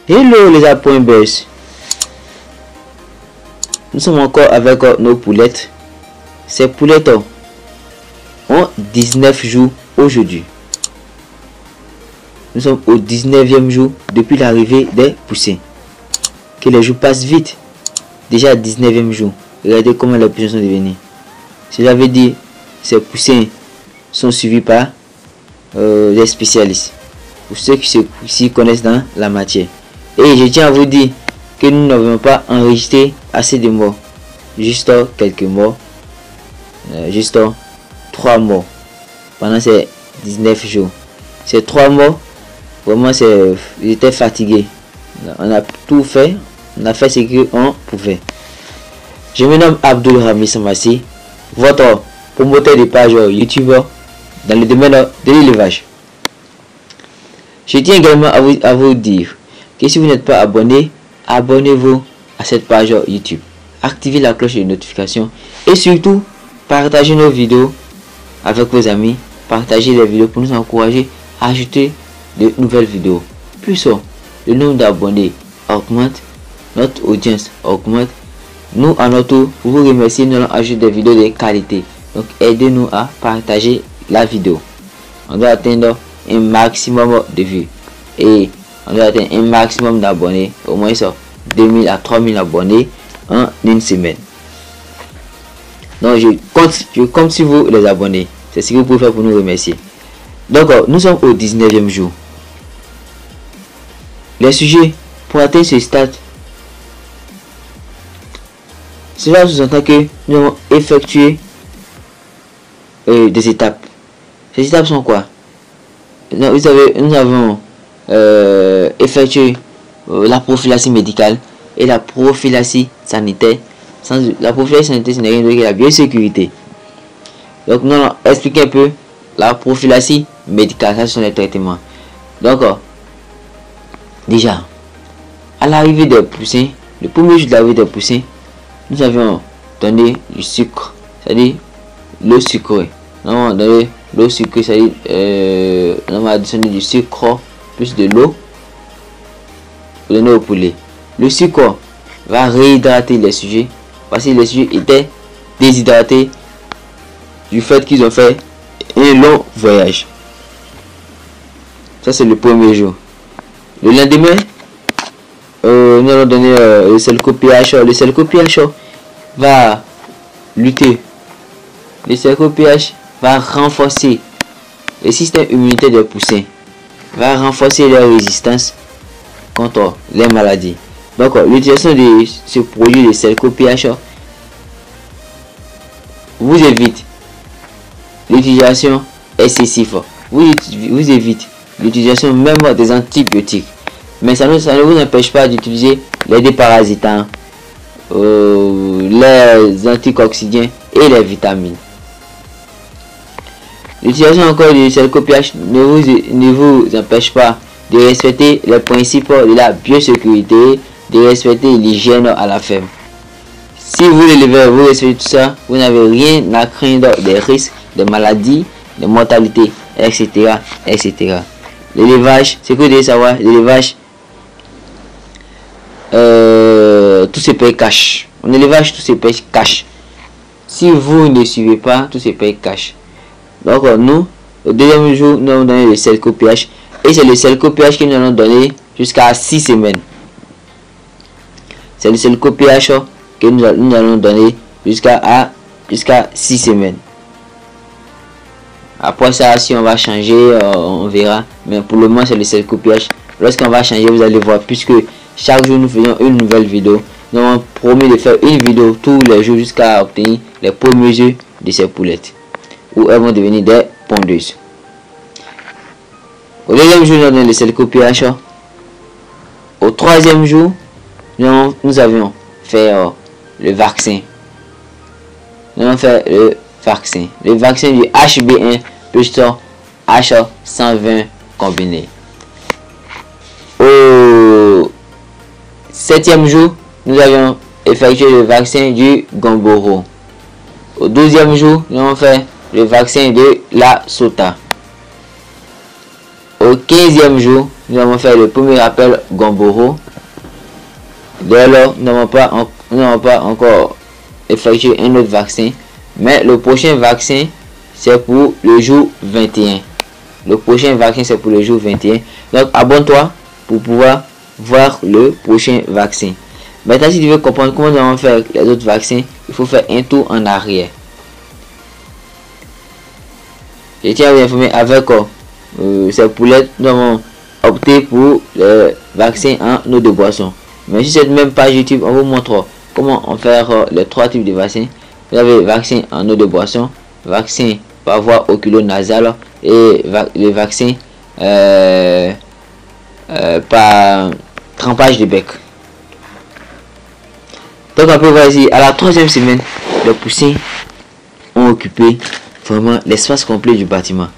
Hello les appoints. Nous sommes encore avec nos poulettes. Ces poulettes ont 19 jours aujourd'hui. Nous sommes au 19e jour depuis l'arrivée des poussins. Que les jours passent vite. Déjà 19e jour. Regardez comment les poussins sont devenus. Cela veut dire ces poussins sont suivis par des spécialistes. Pour ceux qui s'y connaissent dans la matière. Et je tiens à vous dire que nous n'avons pas enregistré assez de morts. Juste quelques morts. Juste 3 morts. Pendant ces 19 jours. Ces 3 morts, vraiment, j'étais fatigué. On a tout fait. On a fait ce qu'on pouvait. Je me nomme Abdul Rami Samassi, votre promoteur de page YouTube dans le domaine de l'élevage. Je tiens également à vous dire que si vous n'êtes pas abonné, abonnez-vous à cette page YouTube. Activez la cloche de notification et surtout partagez nos vidéos avec vos amis. Partagez les vidéos pour nous encourager à ajouter de nouvelles vidéos. Plus le nombre d'abonnés augmente, notre audience augmente. Nous à notre tour, pour vous remercier, nous allons ajouter des vidéos de qualité. Donc aidez-nous à partager la vidéo. On doit atteindre un maximum de vues et on doit atteindre un maximum d'abonnés, au moins ça 2000 à 3000 abonnés en une semaine. Donc je compte sur vous les abonnés. C'est ce que vous pouvez faire pour nous remercier. Donc nous sommes au 19e jour. Les sujets pour atteindre ce stade, cela sous-entend que nous avons effectué des étapes. Ces étapes sont quoi? Nous avons effectué la prophylaxie médicale et la prophylaxie sanitaire. La prophylaxie sanitaire, ce n'est rien d'autre que la biosécurité. Donc nous allons expliquer un peu la prophylaxie médicale. Ça, ce sont les traitements. Donc déjà, à l'arrivée des poussins, le premier jour de l'arrivée des poussins, nous avions donné du sucre, c'est-à-dire l'eau sucrée. Nous avons donné l'eau sucrée, c'est-à-dire nous avons additionné du sucre plus de l'eau pour donner au poulet. Le sucre va réhydrater les sujets parce que les sujets étaient déshydratés du fait qu'ils ont fait un long voyage. Ça c'est le premier jour. Le lendemain, nous allons donner le Selco-PH. Le Selco-PH va lutter. Le Selco-PH va renforcer le système immunitaire des poussins, va renforcer leur résistance contre les maladies. Donc l'utilisation de ce produit de Selco-PH vous évite l'utilisation excessive, vous évite l'utilisation même des antibiotiques. Mais ça ne vous empêche pas d'utiliser les déparasitants, les anticoccidiens et les vitamines. L'utilisation encore du Selco-PH ne vous empêche pas de respecter les principes de la biosécurité, de respecter l'hygiène à la ferme. Si vous l'élevez, vous respectez tout ça, vous n'avez rien à craindre des risques, des maladies, des mortalités, etc. etc. L'élevage, c'est que vous devez savoir, l'élevage, tout se paye cash. En élevage, tout se paye cash. Si vous ne suivez pas, tout se paye cash. Donc nous, au deuxième jour, nous avons donné le Selco-PH. Et c'est le Selco-PH que nous allons donner jusqu'à 6 semaines. C'est le Selco-PH que nous allons donner jusqu'à 6 semaines. Après ça, si on va changer, on verra. Mais pour le moment, c'est le Selco-PH. Lorsqu'on va changer, vous allez voir, puisque chaque jour nous faisons une nouvelle vidéo. Nous avons promis de faire une vidéo tous les jours jusqu'à obtenir les premiers œufs de ces poulettes, où elles vont devenir des pondeuses. Au deuxième jour, nous avons le Selco-PH. Au troisième jour, nous avions fait le vaccin. Nous avons fait le vaccin du HB1 plus H120 combiné. Au septième jour, nous avions effectué le vaccin du Gomboro. Au 12e jour, nous avons fait le vaccin de la Sota. Au Au 15e jour, nous allons faire le premier rappel Gumboro. Dès lors, nous n'avons pas encore effectué un autre vaccin. Mais le prochain vaccin, c'est pour le jour 21. Le prochain vaccin, c'est pour le jour 21. Donc, abonne-toi pour pouvoir voir le prochain vaccin. Maintenant, si tu veux comprendre comment nous allons faire les autres vaccins, il faut faire un tour en arrière. Je tiens à vous informer avec ces poulettes, nous avons opté pour le vaccin en eau de boisson. Mais sur cette même page YouTube, on vous montre comment on fait les trois types de vaccins. Vous avez vaccin en eau de boisson, vaccin par voie oculo-nasale et le vaccin par trempage de bec. Donc on peut voir ici, à la 3e semaine, les poussins ont occupé vraiment l'espace complet du bâtiment.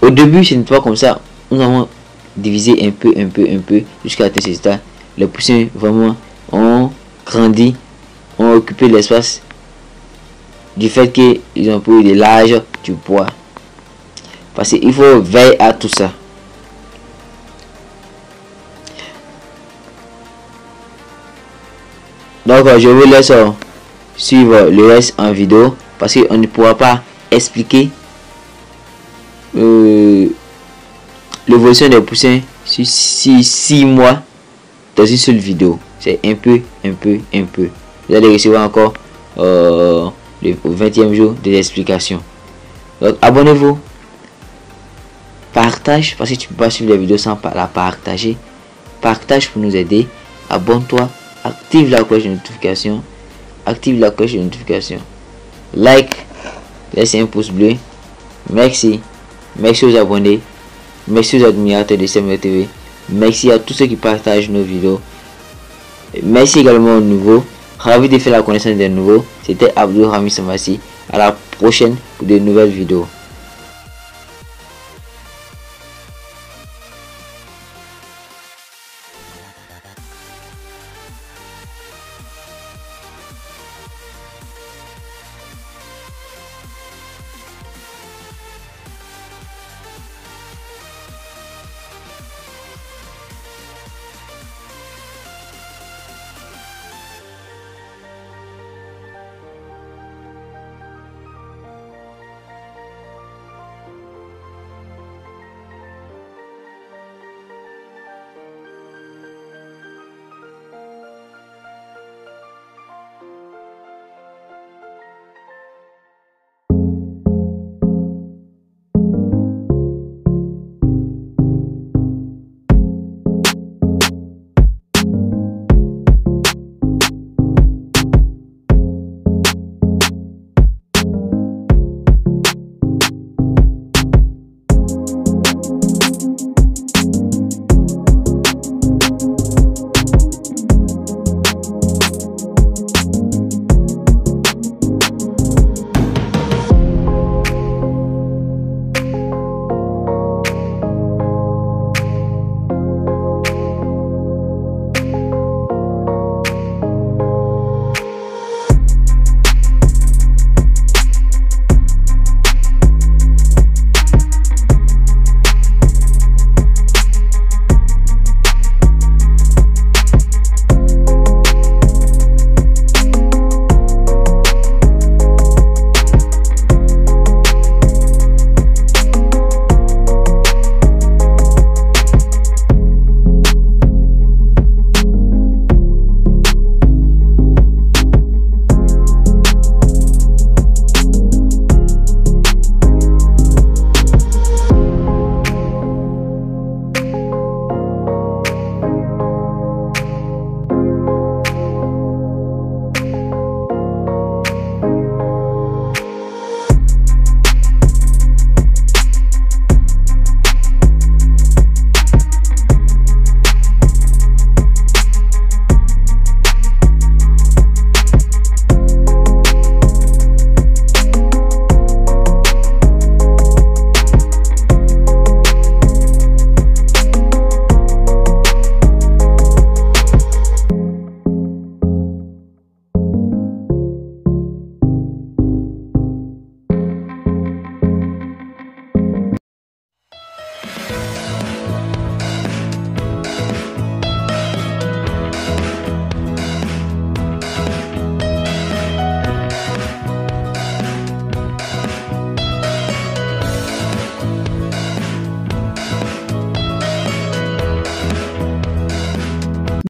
Au début, ce n'est pas comme ça. Nous avons divisé un peu jusqu'à atteindre ce stade. Les poussins vraiment ont grandi, ont occupé l'espace du fait qu'ils ont pris de l'âge, du poids. Parce qu'il faut veiller à tout ça. Donc je vous laisse suivre le reste en vidéo parce qu'on ne pourra pas expliquer l'évolution des poussins sur 6 mois dans une seule vidéo. C'est un peu. Vous allez recevoir encore le 20e jour de l'explication. Donc abonnez-vous, partage parce que tu peux pas suivre les vidéos sans la partager. Partage pour nous aider. Abonne-toi, active la cloche de notification. Like, laisse un pouce bleu. Merci aux abonnés, merci aux admirateurs de CMR TV, merci à tous ceux qui partagent nos vidéos, merci également aux nouveaux. Ravi de faire la connaissance des nouveaux. C'était Abdul Hamid Samassi. À la prochaine pour de nouvelles vidéos.